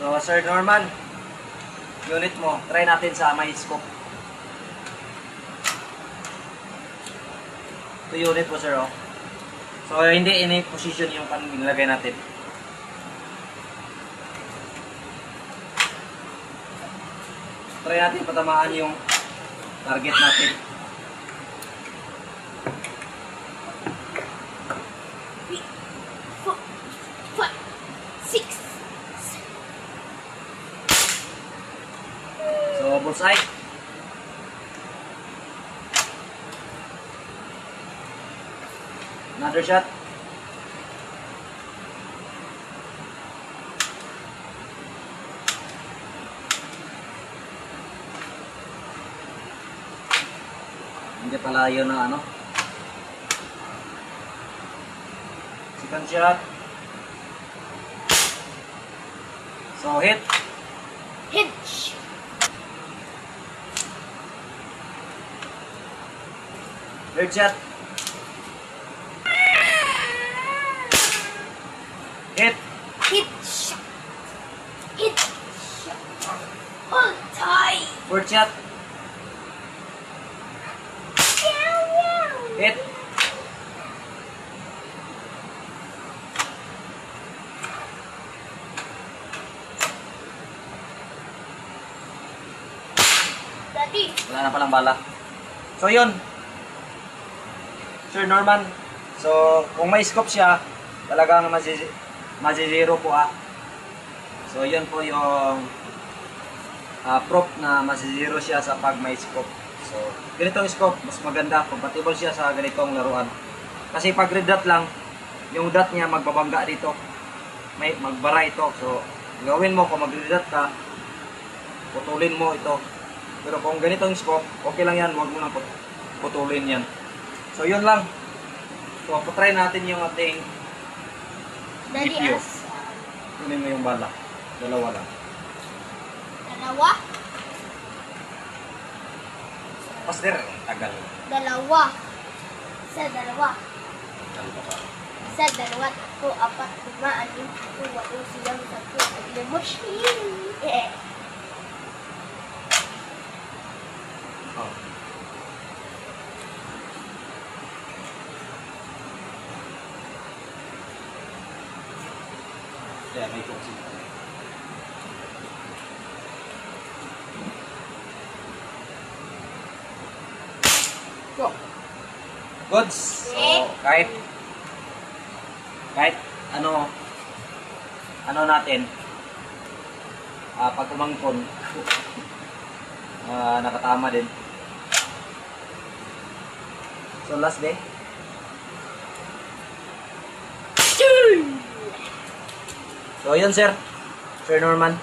So, Sir Norman, unit mo, try natin sa may scope. Ito unit po, sir, oh. So, hindi in position yung nilagay natin. Try natin patamaan yung target natin. So, bullseye. Another shot. Hindi pala yun na ano. Second shot. So, hit. Hitch. Third shot. Hit. Hitch. Hitch. Hold tight. Fourth shot. Hit. Daddy. Wala na palang bala. So, yun. Sir Norman. So, kung may scope siya, talagang mazizero po ah. So, yun po yung proof na mazizero siya sa pag may scope. So, ganitong scope, mas maganda. Compatible siya sa ganitong laruan. Kasi pag red dot lang, yung dot niya magbabangga dito. May magbara ito. So, gawin mo kung mag-red dot ka, putulin mo ito. Pero kung ganitong scope, okay lang yan. Huwag mo nang putulin yan. So, yun lang. So, patry natin yung ating Daddy, GPU. as. Kunin mo yung bala. Dalawa lang. Dalawa. Pasder, tagal. Dalawa. Sa dalawa. Dalawa ka. Sa dalawa. 3, 4, 5, 6, 7, 8, 9, 10, 11, 12. Oh. Kaya may kong Go. goods. So, kahit ano natin, pag umangkon, nakatama din. So, last day. So, yun, sir. Sir Norman.